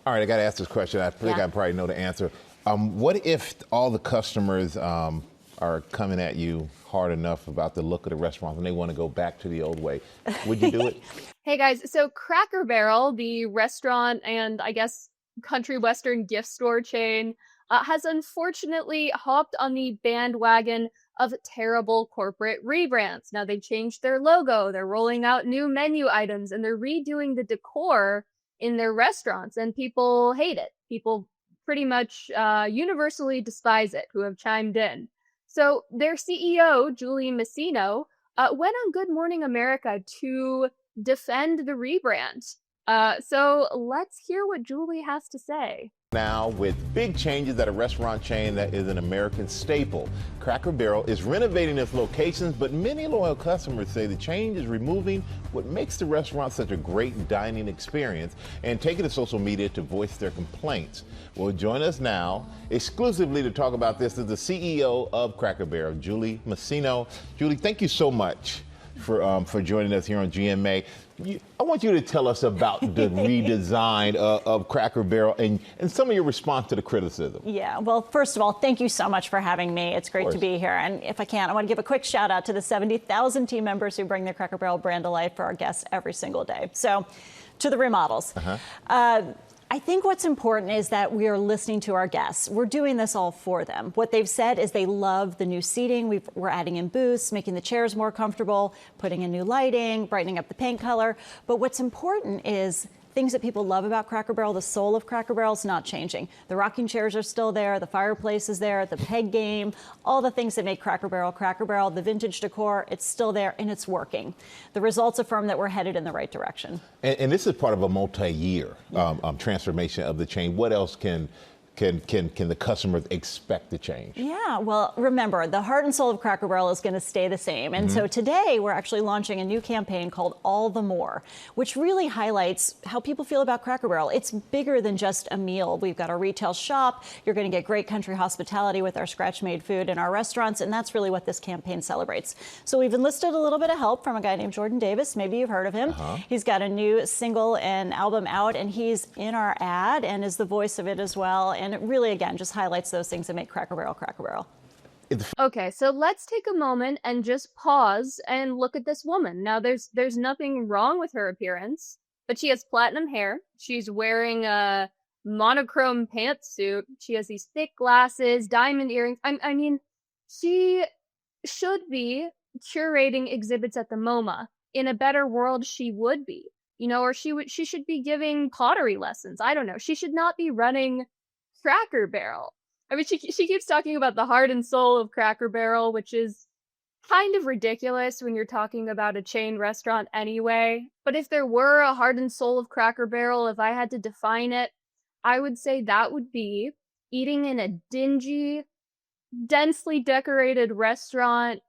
All right, I got to ask this question. I think I probably know the answer. What if all the customers are coming at you hard enough about the look of the restaurant and they want to go back to the old way? Would you do it? Hey guys, so Cracker Barrel, the restaurant and I guess country western gift store chain, has unfortunately hopped on the bandwagon of terrible corporate rebrands. Now they've changed their logo, they're rolling out new menu items, and they're redoing the decor in their restaurants, and people hate it. People pretty much universally despise it who have chimed in. So their CEO, Julie Masino, went on Good Morning America to defend the rebrand. So let's hear what Julie has to say. Now, with big changes at a restaurant chain that is an American staple, Cracker Barrel is renovating its locations, but many loyal customers say the change is removing what makes the restaurant such a great dining experience and taking to social media to voice their complaints. Well, join us now exclusively to talk about this is the CEO of Cracker Barrel, Julie Masino. Julie, thank you so much for joining us here on GMA. I want you to tell us about the redesign of Cracker Barrel and some of your response to the criticism. Yeah, well, first of all, thank you so much for having me. It's great to be here. And if I can, I want to give a quick shout out to the 70,000 team members who bring the Cracker Barrel brand to life for our guests every single day. So to the remodels. I think what's important is that we are listening to our guests. We're doing this all for them. What they've said is they love the new seating. We're adding in booths, making the chairs more comfortable, putting in new lighting, brightening up the paint color. But what's important is things that people love about Cracker Barrel, the soul of Cracker Barrel is not changing. The rocking chairs are still there, the fireplace is there, the peg game, all the things that make Cracker Barrel, the vintage decor, it's still there and it's working. The results affirm that we're headed in the right direction. And this is part of a multi-year transformation of the chain. What else can the customers expect to change? Yeah, well, remember, the heart and soul of Cracker Barrel is going to stay the same. And so today we're actually launching a new campaign called All the More, which really highlights how people feel about Cracker Barrel. It's bigger than just a meal. We've got a retail shop. You're going to get great country hospitality with our scratch-made food in our restaurants. And that's really what this campaign celebrates. So we've enlisted a little bit of help from a guy named Jordan Davis. Maybe you've heard of him. He's got a new single and album out, and he's in our ad and is the voice of it as well. And it really, again, just highlights those things that make Cracker Barrel Cracker Barrel. Okay, so let's take a moment and just pause and look at this woman. Now, there's nothing wrong with her appearance, but she has platinum hair. She's wearing a monochrome pantsuit. She has these thick glasses, diamond earrings. I mean, she should be curating exhibits at the MoMA. In a better world, she would be, or she should be giving pottery lessons. I don't know. She should not be running Cracker Barrel. I mean, she keeps talking about the heart and soul of Cracker Barrel, which is kind of ridiculous when you're talking about a chain restaurant anyway. But if there were a heart and soul of Cracker Barrel, if I had to define it, I would say that would be eating in a dingy, densely decorated restaurant,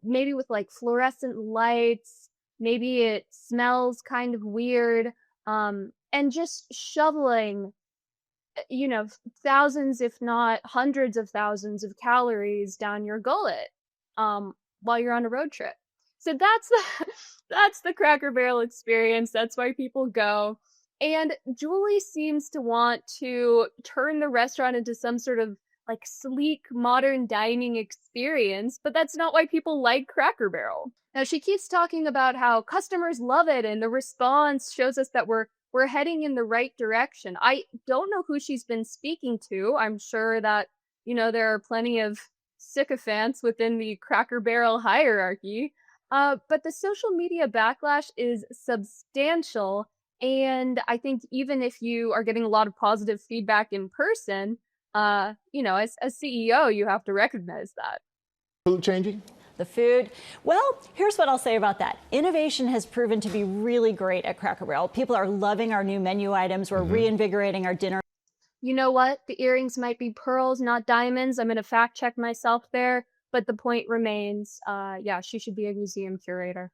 maybe with like fluorescent lights. Maybe it smells kind of weird, and just shoveling thousands, if not hundreds of thousands of calories down your gullet while you're on a road trip. So that's the Cracker Barrel experience. That's why people go. And Julie seems to want to turn the restaurant into some sort of like sleek modern dining experience, but that's not why people like Cracker Barrel. Now she keeps talking about how customers love it and the response shows us that we're heading in the right direction. I don't know who she's been speaking to. I'm sure that, there are plenty of sycophants within the Cracker Barrel hierarchy. But the social media backlash is substantial. And I think even if you are getting a lot of positive feedback in person, as CEO, you have to recognize that. Food changing? The food. Well, here's what I'll say about that. Innovation has proven to be really great at Cracker Barrel. People are loving our new menu items. We're reinvigorating our dinner. You know what? The earrings might be pearls, not diamonds. I'm going to fact check myself there. But the point remains, she should be a museum curator.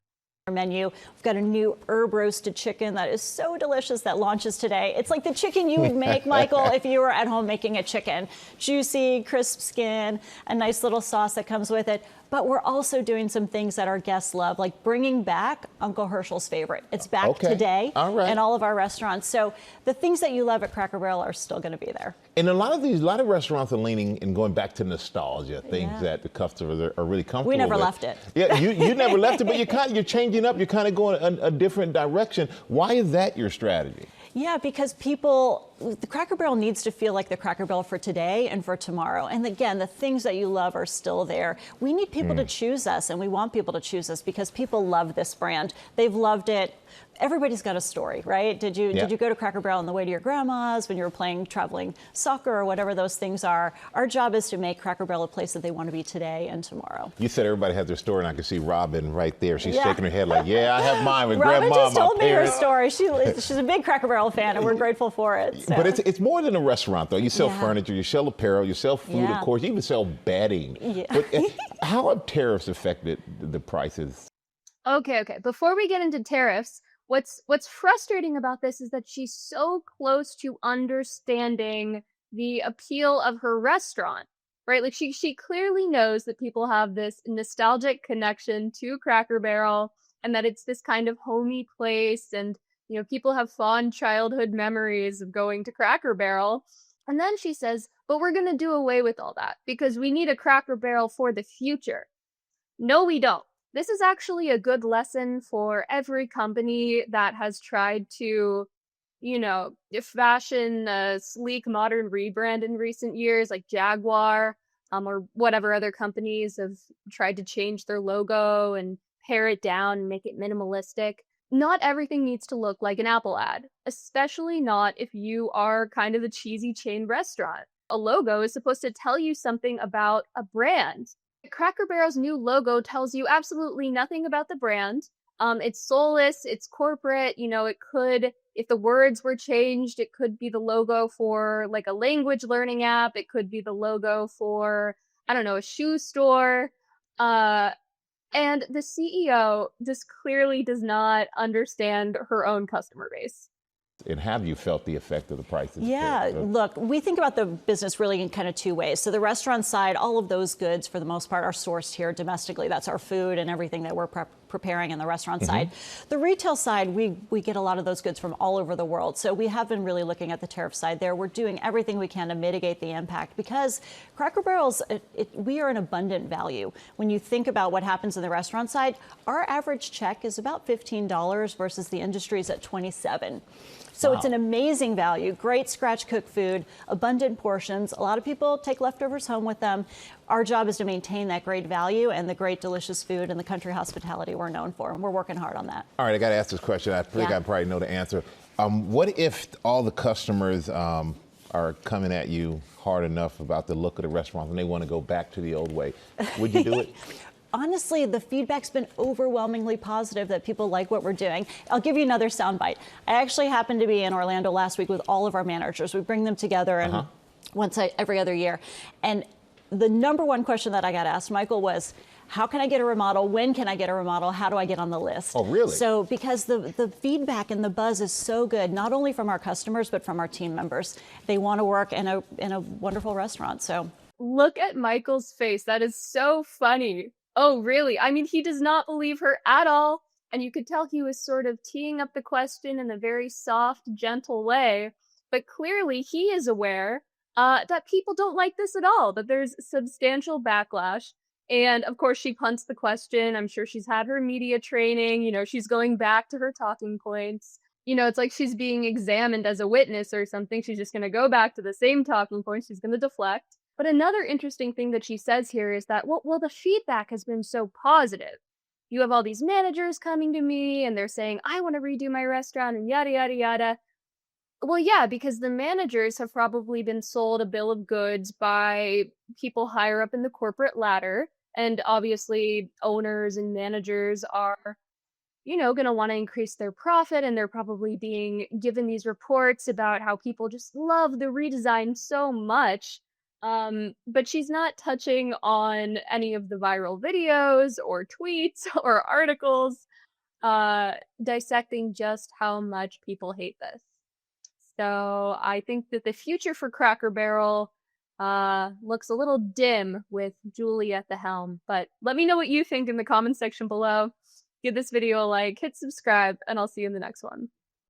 Menu. We've got a new herb roasted chicken that is so delicious that launches today. It's like the chicken you would make, Michael, if you were at home making a chicken. Juicy, crisp skin, a nice little sauce that comes with it. but we're also doing some things that our guests love, like bringing back Uncle Herschel's favorite. It's back today in all of our restaurants. So the things that you love at Cracker Barrel are still going to be there. And a lot of restaurants are leaning and going back to nostalgia, things that the customers are really comfortable with. We never left it. Yeah, you never left it, but you're changing up. You're kind of going a different direction. Why is that your strategy? Yeah, because the Cracker Barrel needs to feel like the Cracker Barrel for today and for tomorrow. And again, the things that you love are still there. We need people to choose us, and we want people to choose us because people love this brand. They've loved it. Everybody's got a story, right? Did you go to Cracker Barrel on the way to your grandma's when you were playing traveling soccer or whatever those things are? Our job is to make Cracker Barrel a place that they want to be today and tomorrow. You said everybody has their story, and I can see Robin right there. She's shaking her head like, yeah, I have mine with Robin grandma. Just told me her story. She's a big Cracker Barrel fan, and we're grateful for it. So. But it's more than a restaurant, though. You sell furniture, you sell apparel, you sell food, of course. You even sell bedding. Yeah. But how have tariffs affected the prices? Okay. Before we get into tariffs, what's frustrating about this is that she's so close to understanding the appeal of her restaurant, right? Like she clearly knows that people have this nostalgic connection to Cracker Barrel and that it's this kind of homey place, and people have fond childhood memories of going to Cracker Barrel. And then she says, but we're going to do away with all that because we need a Cracker Barrel for the future. No, we don't. This is actually a good lesson for every company that has tried to, fashion a sleek, modern rebrand in recent years, like Jaguar, or whatever other companies have tried to change their logo and pare it down and make it minimalistic. Not everything needs to look like an Apple ad, especially not if you are kind of a cheesy chain restaurant. A logo is supposed to tell you something about a brand. Cracker Barrel's new logo tells you absolutely nothing about the brand. It's soulless, it's corporate. It could, if the words were changed, it could be the logo for like a language learning app. It could be the logo for, I don't know, a shoe store. And the CEO just clearly does not understand her own customer base. And have you felt the effect of the prices? Yeah, look, we think about the business really in kind of two ways. So the restaurant side, all of those goods, for the most part, are sourced here domestically. That's our food and everything that we're preparing in the restaurant side. The retail side, we get a lot of those goods from all over the world. So we have been really looking at the tariff side there. We're doing everything we can to mitigate the impact because Cracker Barrel's, we are an abundant value. When you think about what happens in the restaurant side, our average check is about $15 versus the industry's at $27. So it's an amazing value, great scratch cooked food, abundant portions. A lot of people take leftovers home with them. Our job is to maintain that great value and the great delicious food and the country hospitality we're known for. And we're working hard on that. All right, I got to ask this question. I think I probably know the answer. What if all the customers are coming at you hard enough about the look of the restaurant and they want to go back to the old way? Would you do it? Honestly, the feedback's been overwhelmingly positive that people like what we're doing. I'll give you another soundbite. I actually happened to be in Orlando last week with all of our managers. We bring them together and every other year. And the number one question that I got asked, Michael, was, how can I get a remodel? When can I get a remodel? How do I get on the list? Oh, really? So because the feedback and the buzz is so good, not only from our customers, but from our team members. They want to work in a wonderful restaurant. So look at Michael's face. That is so funny. Oh, really? I mean, he does not believe her at all. And you could tell he was sort of teeing up the question in a very soft, gentle way. But clearly he is aware that people don't like this at all, that there's substantial backlash. And of course, she punts the question. I'm sure she's had her media training. She's going back to her talking points. It's like she's being examined as a witness or something. She's just going to go back to the same talking points. She's going to deflect. But another interesting thing that she says here is that, well, the feedback has been so positive. You have all these managers coming to me and they're saying, I want to redo my restaurant and yada, yada, yada. Well, yeah, because the managers have probably been sold a bill of goods by people higher up in the corporate ladder. And obviously owners and managers are, going to want to increase their profit. And they're probably being given these reports about how people just love the redesign so much. But she's not touching on any of the viral videos or tweets or articles dissecting just how much people hate this. So I think that the future for Cracker Barrel looks a little dim with Julie at the helm. But let me know what you think in the comments section below. Give this video a like, hit subscribe, and I'll see you in the next one.